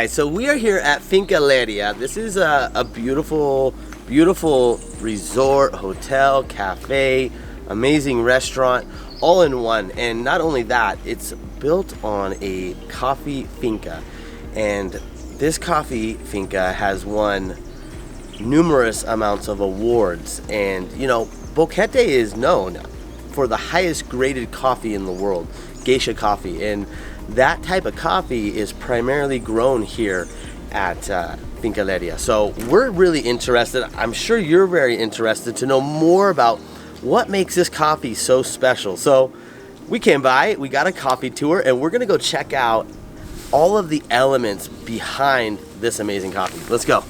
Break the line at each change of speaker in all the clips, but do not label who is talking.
So we are here at Finca Lerida. This is a beautiful, beautiful resort, hotel, cafe, amazing restaurant, all in one. And not only that, it's built on a coffee finca. And this coffee finca has won numerous amounts of awards. And you know, Boquete is known for the highest graded coffee in the world, Geisha Coffee. And that type of coffee is primarily grown here at Finca Lerida. So we're really interested, I'm sure you're very interested to know more about what makes this coffee so special. So we came by, we got a coffee tour, and we're gonna go check out all of the elements behind this amazing coffee. Let's go.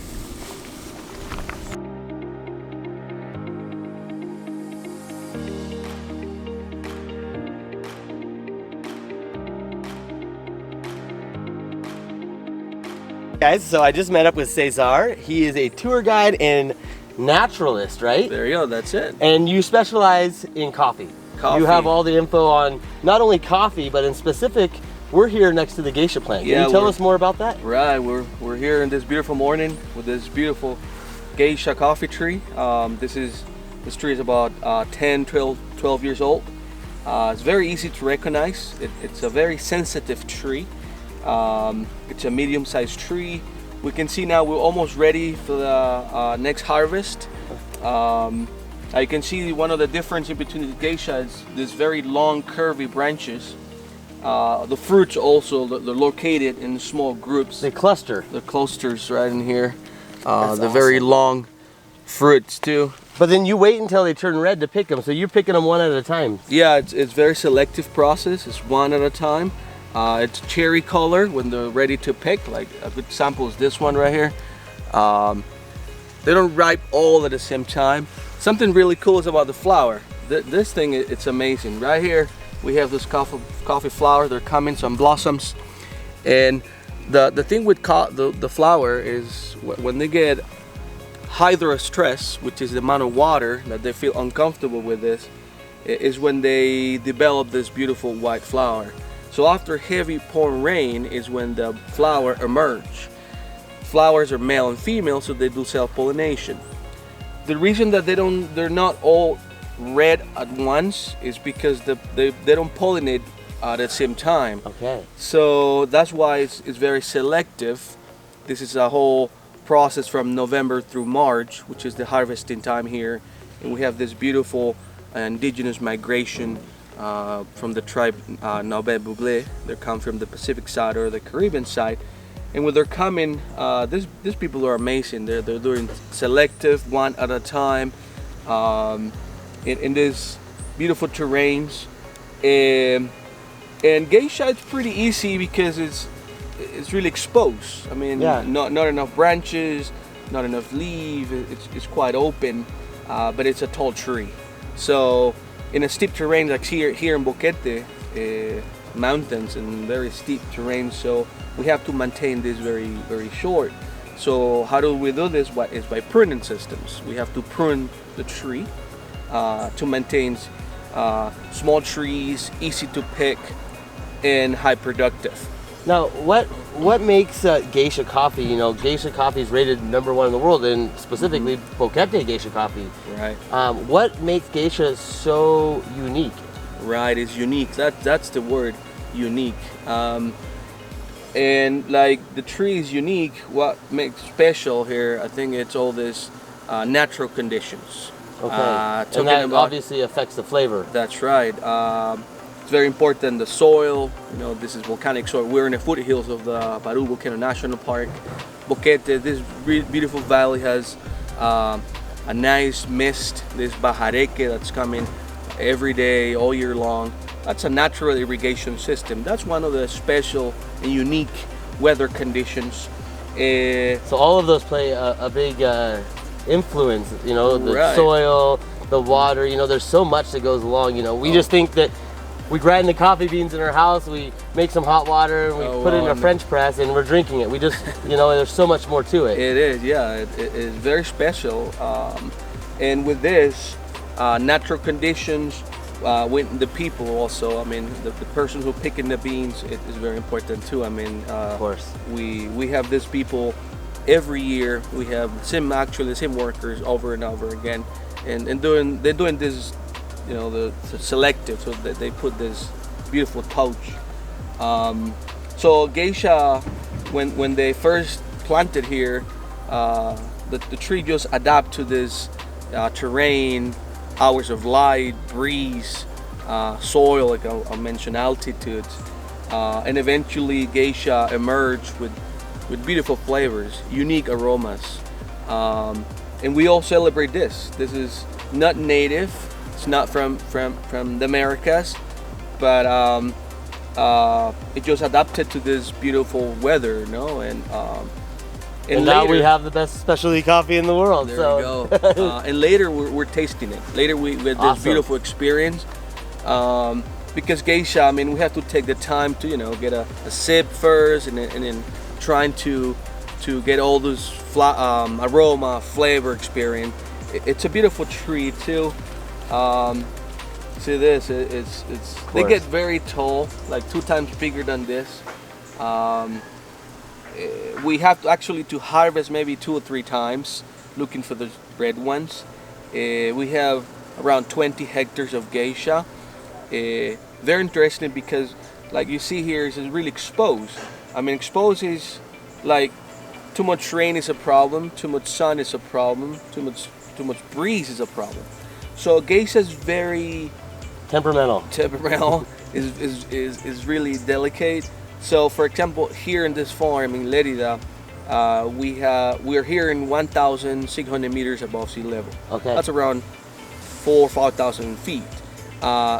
Guys, so I just met up with Cesar. He is a tour guide and naturalist, right?
There you go, that's it.
And you specialize in coffee. You have all the info on not only coffee, but in specific, we're here next to the Geisha plant. Can you tell us more about that?
Right, we're here in this beautiful morning with this beautiful Geisha coffee tree. This tree is about 12 years old. It's very easy to recognize. It's a very sensitive tree. It's a medium-sized tree. We can see now we're almost ready for the next harvest. You can see one of the differences between the geisha is this very long curvy branches. The fruits also, they're located in small groups.
They cluster.
The clusters right in here. They're very long fruits too.
But then you wait until they turn red to pick them, so you're picking them one at a time.
Yeah, it's very selective process. It's one at a time. It's cherry color when they're ready to pick. Like a good sample is this one right here. They don't ripe all at the same time. Something really cool is about the flower. This thing, it's amazing. Right here we have this coffee flower. They're coming, some blossoms. And the thing with the flower is when they get hydrostress, which is the amount of water that they feel uncomfortable with this, is when they develop this beautiful white flower. So after heavy pouring rain is when the flower emerge. Flowers are male and female, so they do self-pollination. The reason that they're not all red at once is because they don't pollinate at the same time.
Okay.
So that's why it's very selective. This is a whole process from November through March, which is the harvesting time here. And we have this beautiful indigenous migration from the tribe Bugle. They come from the Pacific side or the Caribbean side, and when they're coming, these people are amazing. They're doing selective, one at a time, in these beautiful terrains. And geisha, it's pretty easy because it's really exposed. I mean, not enough branches, not enough leaves. It's quite open, but it's a tall tree. So in a steep terrain like here in Boquete, mountains and very steep terrain, so we have to maintain this very, very short. So how do we do this? Is by pruning systems. We have to prune the tree to maintain small trees, easy to pick, and high productive.
Now, what makes Geisha Coffee? You know, Geisha Coffee is rated #1 in the world, and specifically Boquete Geisha Coffee.
Right.
What makes Geisha so unique?
Right, it's unique. That's the word, unique. And like the tree is unique. What makes special here, I think it's all this natural conditions.
Okay. And that obviously affects the flavor.
That's right. It's very important, the soil. You know, this is volcanic soil. We're in the foothills of the Baru Volcano National Park. Boquete, this beautiful valley has a nice mist, this bajareque that's coming every day, all year long. That's a natural irrigation system. That's one of the special and unique weather conditions.
So all of those play a big influence, you know, the soil, the water, you know, there's so much that goes along, you know. We just think that we grind the coffee beans in our house, we make some hot water, and we put it in a French press, and we're drinking it. We just, you know, there's so much more to it.
It is, yeah, it is very special. And with this, natural conditions, with the people also. I mean, the person who picking the beans is very important too. I mean,
Of course.
we have these people every year. We have the same workers over and over again, and they're doing this, you know, the selective, so that they put this beautiful touch. So Geisha, when they first planted here, the tree just adapt to this terrain, hours of light, breeze, soil, like I'll mention, altitude, and eventually Geisha emerged with beautiful flavors, unique aromas, and we all celebrate this. This is not native. It's not from the Americas, but it just adapted to this beautiful weather, you know, and
now
later,
we have the best specialty coffee in the world.
there
so.
we go. And later we're tasting it. Later we had this
Awesome.
beautiful experience. Because Geisha, I mean, we have to take the time to, you know, get a sip first, and then trying to get all this aroma, flavor experience. It's a beautiful tree too. See this? They get very tall, like 2 times bigger than this. We have to actually to harvest maybe 2 or 3 times, looking for the red ones. We have around 20 hectares of Geisha. Very interesting because, like you see here, it's really exposed. I mean, exposed is like too much rain is a problem, too much sun is a problem, too much breeze is a problem. So Geisha is very
Temperamental.
is really delicate. So, for example, here in this farm in Lerida, we're here in 1,600 meters above sea level.
Okay.
That's around 4,000 or 5,000 feet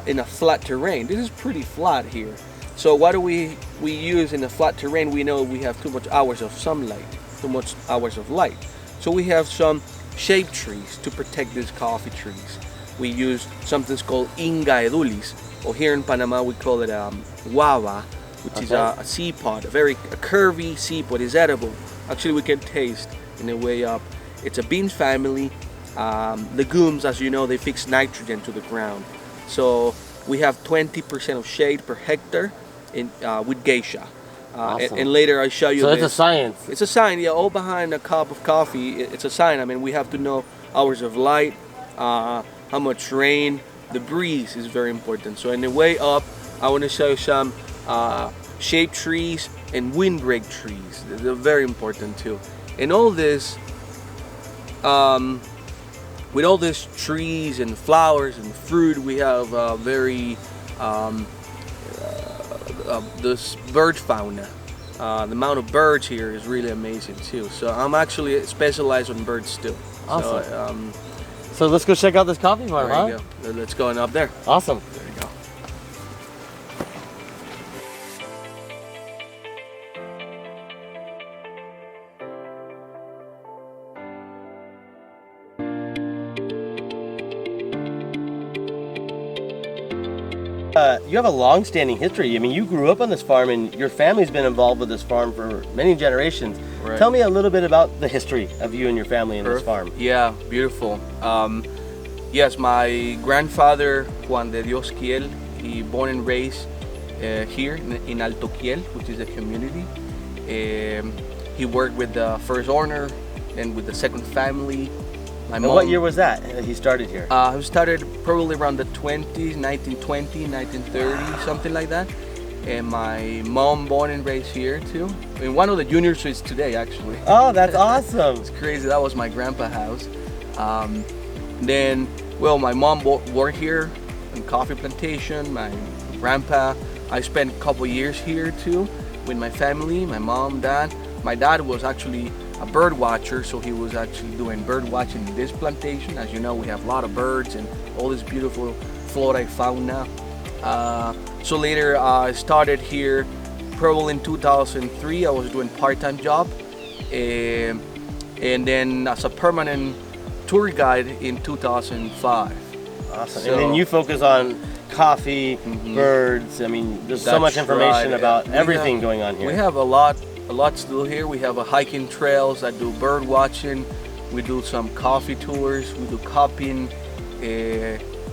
in a flat terrain. This is pretty flat here. So what do we use in a flat terrain? We know we have too much hours of sunlight, too much hours of light. So we have some shade trees to protect these coffee trees. We use something called Inga edulis, or here in Panama we call it guava, which is a sea pod, a curvy sea pod. It's edible. Actually, we can taste in a way up. It's a bean family. Legumes, as you know, they fix nitrogen to the ground. So we have 20% of shade per hectare with Geisha.
Awesome.
And later I show you.
So
this.
it's a science.
It's a sign, yeah. All behind a cup of coffee, it's a sign. I mean, we have to know hours of light, how much rain, the breeze is very important. So in the way up, I want to show you some shade trees and windbreak trees. They're very important too. And all this, with all these trees and flowers and fruit, we have very this bird fauna. The amount of birds here is really amazing too. So I'm actually specialized on birds too.
Awesome. So let's go check out this coffee farm,
There
huh?
you go. Let's go on up there.
Awesome.
There you go.
You have a long-standing history. I mean, you grew up on this farm, and your family's been involved with this farm for many generations.
Right.
Tell me a little bit about the history of you and your family in this farm.
Yeah, beautiful. Yes, my grandfather, Juan de Dios Kiel, he born and raised here in Alto Kiel, which is a community. He worked with the first owner and with the second family.
And what year was that he started here?
He started probably around the 20s, 1920, 1930, something like that. And my mom born and raised here too. In one of the junior suites today, actually.
Oh, that's awesome.
It's crazy. That was my grandpa's house. Then, well, my mom worked here in coffee plantation. My grandpa, I spent a couple years here too with my family, my mom, dad. My dad was actually a bird watcher, so he was actually doing bird watching in this plantation. As you know, we have a lot of birds and all this beautiful flora and fauna. So later I started here probably in 2003. I was doing part-time job, and then as a permanent tour guide in 2005.
Awesome.
So,
and then you focus on coffee, birds. I mean, there's so much information about everything going on here.
We have a lot to do here. We have a hiking trails. I do bird watching. We do some coffee tours. We do cupping.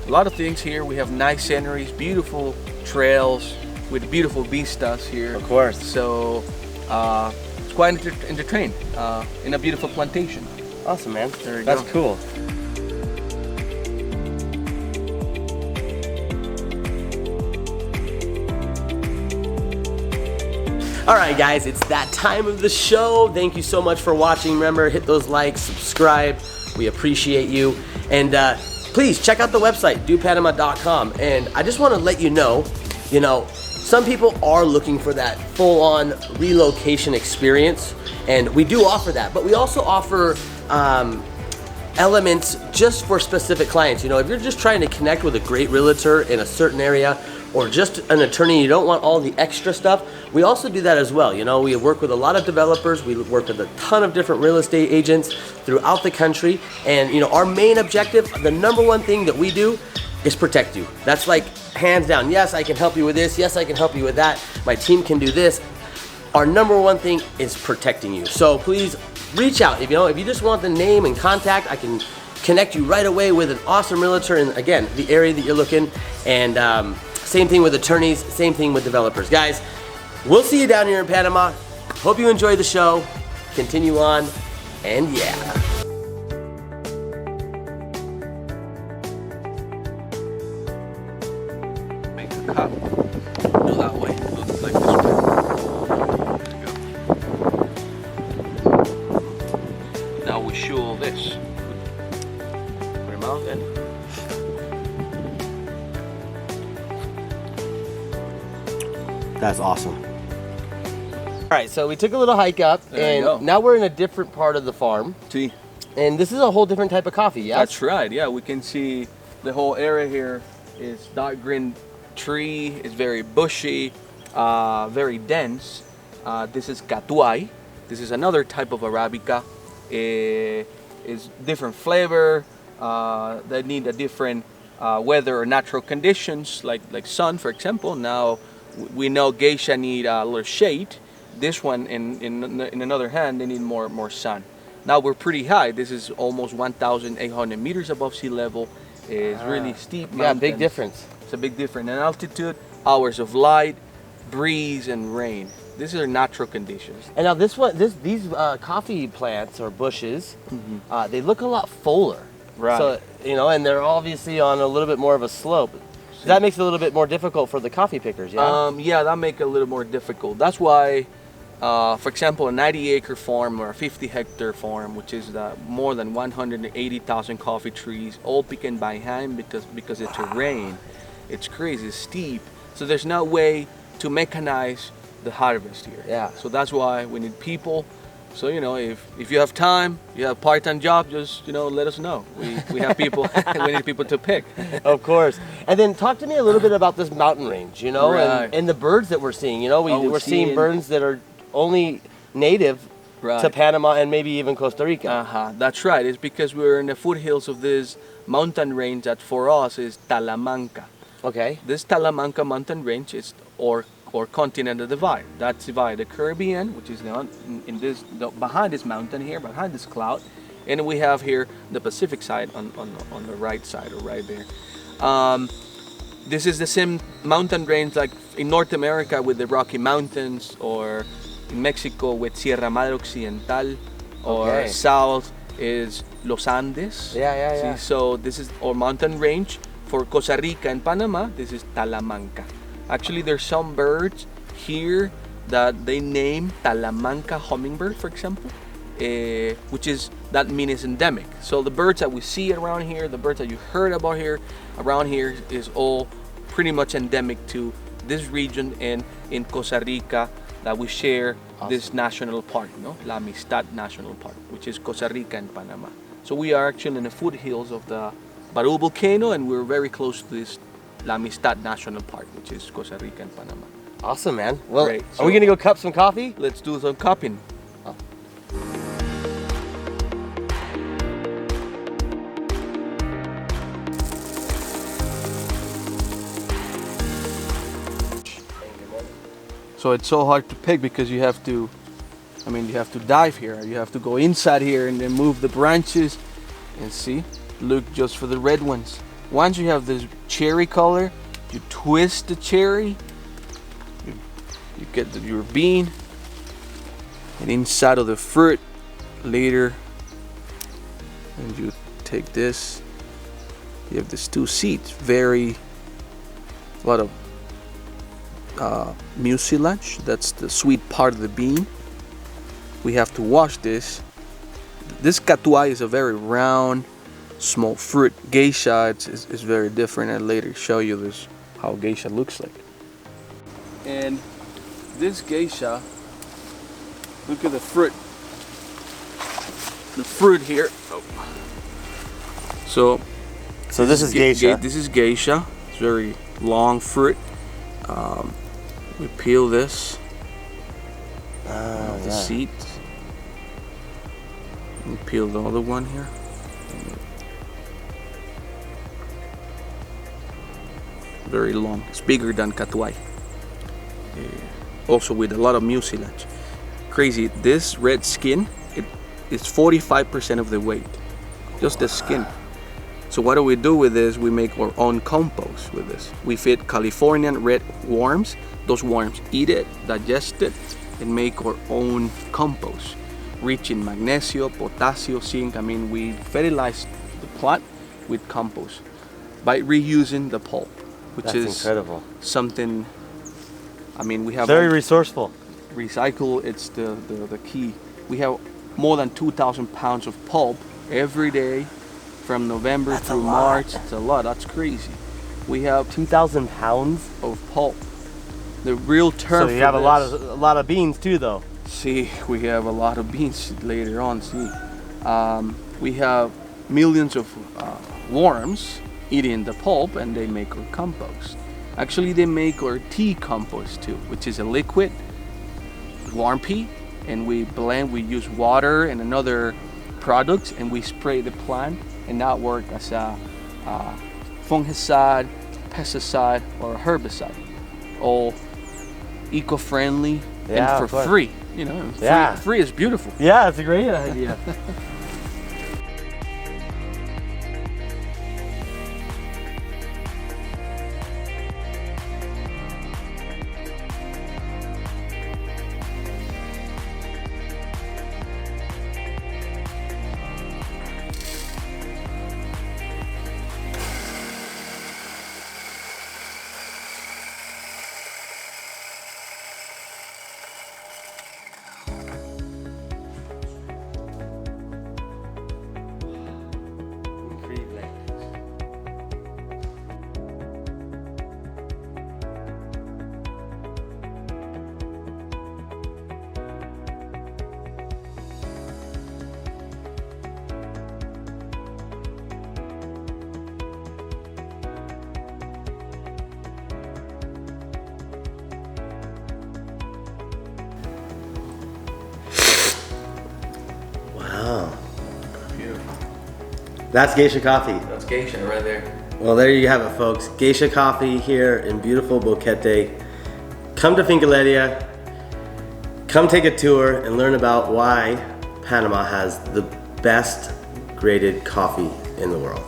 a lot of things here. We have nice sceneries, beautiful trails with beautiful vistas here.
Of course.
So it's quite entertaining in a beautiful plantation.
Awesome, man.
There you
That's
go.
cool. All right, guys, it's that time of the show. Thank you so much for watching. Remember, hit those likes, subscribe. We appreciate you. And please check out the website, dopanama.com. And I just want to let you know, some people are looking for that full-on relocation experience, and we do offer that. But we also offer elements just for specific clients. If you're just trying to connect with a great realtor in a certain area, or just an attorney, you don't want all the extra stuff, we also do that as well. We work with a lot of developers, we work with a ton of different real estate agents throughout the country, and our main objective, the number one thing that we do is protect you. That's like hands down. Yes, I can help you with this, yes, I can help you with that, my team can do this. Our number one thing is protecting you. So please reach out. If you just want the name and contact, I can connect you right away with an awesome realtor in, again, the area that you're looking. And same thing with attorneys, same thing with developers. Guys, we'll see you down here in Panama. Hope you enjoy the show. Continue on, and yeah.
Make a cup. Go that way. Looks like this way. There you go. Now we show all this. Put him out then.
That's awesome. All right, so we took a little hike up,
There you go.
and now we're in a different part of the farm.
See?
And this is a whole different type of coffee, yes?
That's right. Yeah, we can see the whole area here is dark green tree. It's very bushy, very dense. This is Catuay. This is another type of Arabica. It's different flavor. They need a different weather or natural conditions, like sun, for example. Now we know Geisha need a little shade. This one, in another hand, they need more sun. Now we're pretty high. This is almost 1,800 meters above sea level. It's really steep mountain.
Yeah, big difference.
It's a big difference in altitude, hours of light, breeze, and rain. These are natural conditions.
And now these coffee plants or bushes, they look a lot fuller.
Right.
So, and they're obviously on a little bit more of a slope. That makes it a little bit more difficult for the coffee pickers, yeah?
Yeah, that makes it a little more difficult. That's why, for example, a 90-acre farm or a 50-hectare farm, which is more than 180,000 coffee trees, all picking by hand because the terrain, it's crazy, it's steep. So there's no way to mechanize the harvest here.
Yeah.
So that's why we need people. So if you have time, you have a part-time job, just let us know. We have people. We need people to pick.
Of course. And then talk to me a little bit about this mountain range,
Right.
and the birds that we're seeing. We're seeing birds that are only native to Panama and maybe even Costa Rica.
That's right. It's because we're in the foothills of this mountain range that for us is Talamanca.
Okay.
This Talamanca mountain range is or continental divide. That's divide the Caribbean, which is behind this mountain here, behind this cloud, and we have here the Pacific side on the right side or right there. This is the same mountain range like in North America with the Rocky Mountains, or in Mexico with Sierra Madre Occidental, or south is Los Andes.
Yeah.
See, so this is our mountain range. For Costa Rica and Panama, this is Talamanca. Actually, there's some birds here that they name Talamanca hummingbird, for example, that means endemic. So the birds that we see around here, the birds that you heard about here, around here is all pretty much endemic to this region and in Costa Rica that we share this national park, La Amistad National Park, which is Costa Rica and Panama. So we are actually in the foothills of the Baru volcano, and we're very close to this La Amistad National Park, which is Costa Rica and Panama.
Awesome, man. Well,
Great.
Are we gonna go cup some coffee?
Let's do some cupping. So it's so hard to pick because you have to dive here. You have to go inside here and then move the branches and see. Look just for the red ones. once you have this cherry color, you twist the cherry, you get your bean, and inside of the fruit later, and you take this, you have these two seeds, a lot of mucilage, that's the sweet part of the bean. We have to wash this. This catuai is a very round, small fruit. Geisha is very different. I'll later show you this, how geisha looks like. And this geisha, look at the fruit. The fruit here. Oh. So
this is geisha.
This is geisha. It's very long fruit. We peel this the seeds. We peel the other one here. Very long. It's bigger than catuai. Also with a lot of mucilage. Crazy. This red skin, it's 45% of the weight. Just the skin. So what do we do with this? We make our own compost with this. We feed Californian red worms. Those worms eat it, digest it, and make our own compost, rich in magnesium, potassium, zinc. I mean, we fertilize the plant with compost by reusing the pulp, which
That's
is
incredible.
Something. I mean, we have
Very resourceful.
recycle. It's the key. We have more than 2,000 pounds of pulp every day. From November
That's
through
a lot.
March, it's a lot. That's crazy. We have
2,000 pounds.
of pulp. The real term.
So you
for
have a
this-
lot of beans too, though.
See, we have a lot of beans later on. See, we have millions of worms eating the pulp, and they make our compost. Actually, they make our tea compost too, which is a liquid worm pee, and we blend. We use water and another products, and we spray the plant. And that work as a fungicide, pesticide, or a herbicide, all eco-friendly
Yeah,
and
of
for
course.
free. You know,
Yeah.
free is beautiful.
Yeah, it's a great idea. That's Geisha Coffee.
That's geisha right there.
Well, there you have it, folks. Geisha Coffee here in beautiful Boquete. Come to Finca Lerida. Come take a tour and learn about why Panama has the best graded coffee in the world.